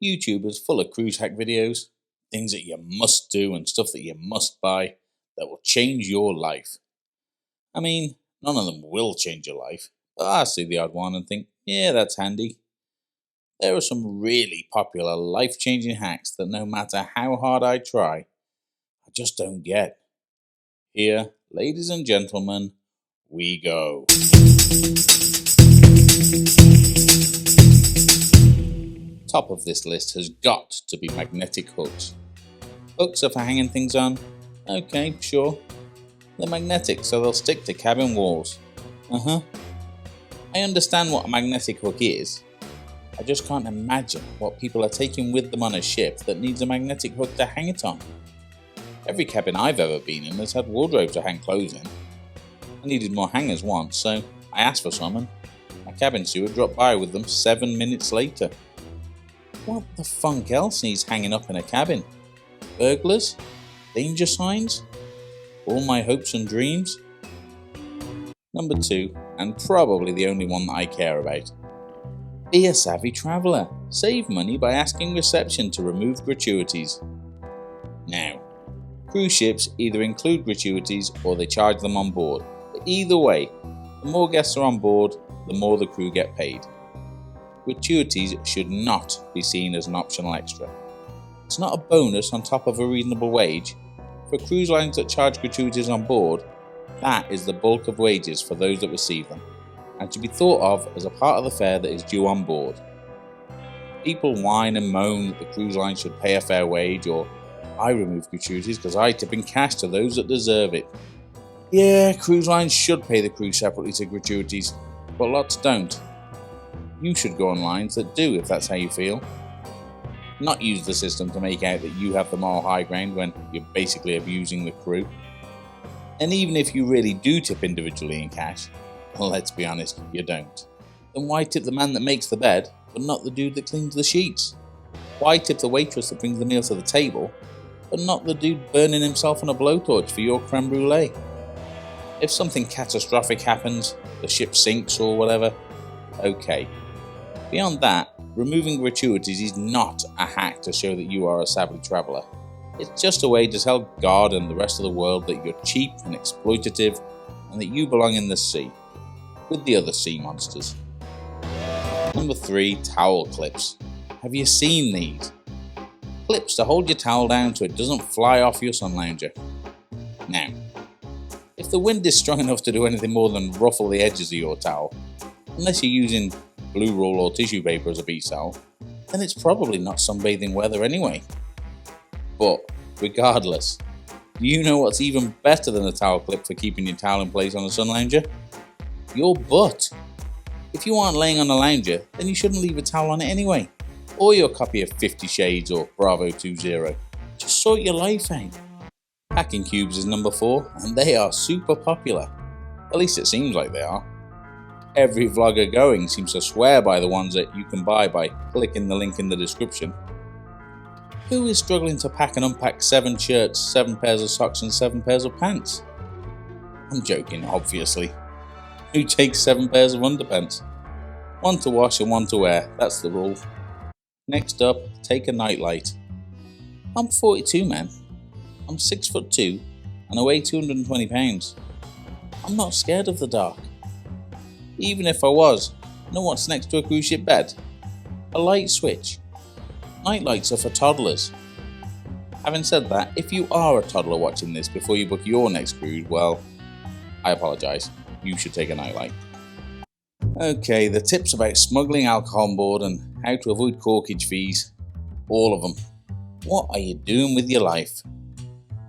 YouTube is full of cruise hack videos, things that you must do and stuff that you must buy that will change your life. I mean, none of them will change your life, but I see the odd one and think, yeah, that's handy. There are some really popular life-changing hacks that no matter how hard I try, I just don't get. Here, ladies and gentlemen, we go. Top of this list has got to be magnetic hooks. Hooks are for hanging things on? Okay, sure. They're magnetic, so they'll stick to cabin walls. I understand what a magnetic hook is. I just can't imagine what people are taking with them on a ship that needs a magnetic hook to hang it on. Every cabin I've ever been in has had wardrobes to hang clothes in. I needed more hangers once, so I asked for some and my cabin steward dropped by with them 7 minutes later. What the funk else needs hanging up in a cabin? Burglars? Danger signs? All my hopes and dreams? Number 2, and probably the only one that I care about. Be a savvy traveller. Save money by asking reception to remove gratuities. Now, cruise ships either include gratuities or they charge them on board. But either way, the more guests are on board, the more the crew get paid. Gratuities should not be seen as an optional extra. It's not a bonus on top of a reasonable wage. For cruise lines that charge gratuities on board, that is the bulk of wages for those that receive them, and should be thought of as a part of the fare that is due on board. People whine and moan that the cruise line should pay a fair wage, or I remove gratuities because I tip in cash to those that deserve it. Yeah, cruise lines should pay the crew separately to gratuities, but lots don't. You should go on lines that do if that's how you feel. Not use the system to make out that you have the moral high ground when you're basically abusing the crew. And even if you really do tip individually in cash, well, let's be honest, you don't. Then why tip the man that makes the bed, but not the dude that cleans the sheets? Why tip the waitress that brings the meal to the table, but not the dude burning himself on a blowtorch for your creme brulee? If something catastrophic happens, the ship sinks or whatever, okay. Beyond that, removing gratuities is not a hack to show that you are a savvy traveller. It's just a way to tell God and the rest of the world that you're cheap and exploitative and that you belong in the sea, with the other sea monsters. Number 3, towel clips. Have you seen these? Clips to hold your towel down so it doesn't fly off your sun lounger. Now, if the wind is strong enough to do anything more than ruffle the edges of your towel, unless you're using blue roll or tissue paper as a beach towel, then it's probably not sunbathing weather anyway. But regardless, do you know what's even better than a towel clip for keeping your towel in place on a sun lounger? Your butt. If you aren't laying on a lounger, then you shouldn't leave a towel on it anyway. Or your copy of 50 Shades or Bravo 20. Just sort your life out. Packing cubes is number 4, and they are super popular. At least it seems like they are. Every vlogger going seems to swear by the ones that you can buy by clicking the link in the description. Who is struggling to pack and unpack 7 shirts, 7 pairs of socks and 7 pairs of pants? I'm joking, obviously. Who takes 7 pairs of underpants? 1 to wash and 1 to wear, that's the rule. Next up, take a nightlight. I'm 42, man. I'm 6'2" and I weigh 220 pounds. I'm not scared of the dark. Even if I was, know what's next to a cruise ship bed? A light switch. Nightlights are for toddlers. Having said that, if you are a toddler watching this before you book your next cruise, well, I apologise. You should take a nightlight. Okay, the tips about smuggling alcohol on board and how to avoid corkage fees. All of them. What are you doing with your life?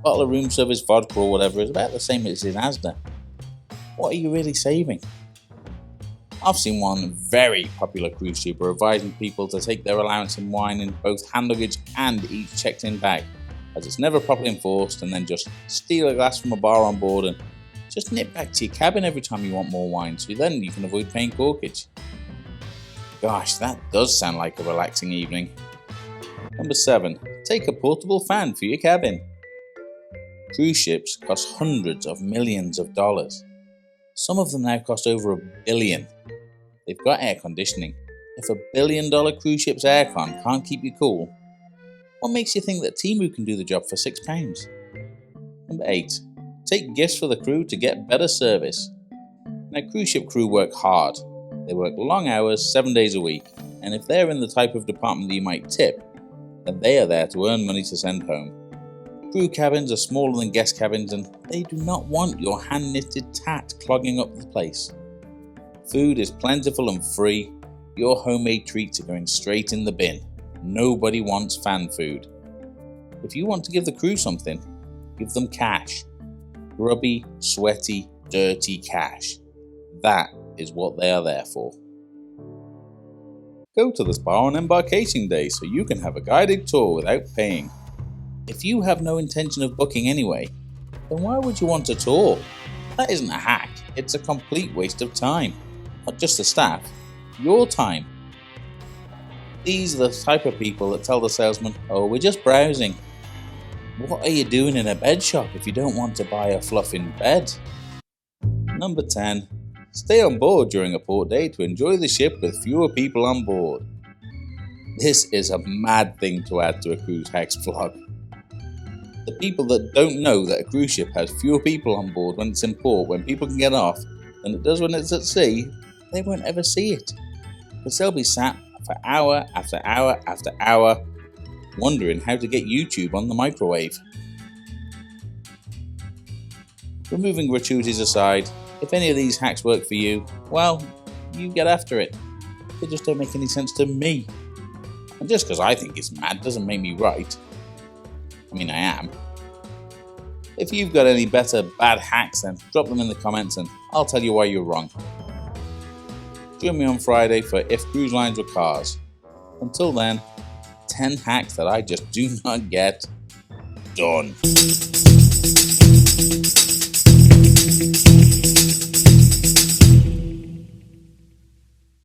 Bottle of room service vodka or whatever is about the same as in Asda. What are you really saving? I've seen one very popular cruise shipper advising people to take their allowance in wine in both hand luggage and each checked-in bag, as it's never properly enforced, and then just steal a glass from a bar on board and just nip back to your cabin every time you want more wine, so then you can avoid paying corkage. Gosh, that does sound like a relaxing evening. Number 7, take a portable fan for your cabin. Cruise ships cost hundreds of millions of dollars. Some of them now cost over $1 billion. They've got air conditioning. If $1 billion cruise ship's aircon can't keep you cool, what makes you think that Temu can do the job for £6? Number 8. Take gifts for the crew to get better service. Now, cruise ship crew work hard. They work long hours, 7 days a week, and if they're in the type of department that you might tip, then they are there to earn money to send home. Crew cabins are smaller than guest cabins, and they do not want your hand-knitted tat clogging up the place. Food is plentiful and free. Your homemade treats are going straight in the bin. Nobody wants fan food. If you want to give the crew something, give them cash. Grubby, sweaty, dirty cash. That is what they are there for. Go to the spa on embarkation day so you can have a guided tour without paying. If you have no intention of booking anyway, then why would you want a tour? That isn't a hack, it's a complete waste of time. Not just the staff, your time. These are the type of people that tell the salesman, "Oh, we're just browsing." What are you doing in a bed shop if you don't want to buy a fluffing bed? Number 10. Stay on board during a port day to enjoy the ship with fewer people on board. This is a mad thing to add to a cruise hacks vlog. The people that don't know that a cruise ship has fewer people on board when it's in port, when people can get off, than it does when it's at sea, they won't ever see it. Because they'll be sat for hour after hour after hour wondering how to get YouTube on the microwave. Removing gratuities aside, if any of these hacks work for you, well, you get after it. They just don't make any sense to me. And just because I think it's mad doesn't make me right. I mean, I am. If you've got any better bad hacks, then drop them in the comments and I'll tell you why you're wrong. Join me on Friday for If Cruise Lines Were Cars. Until then, 10 hacks that I just do not get done.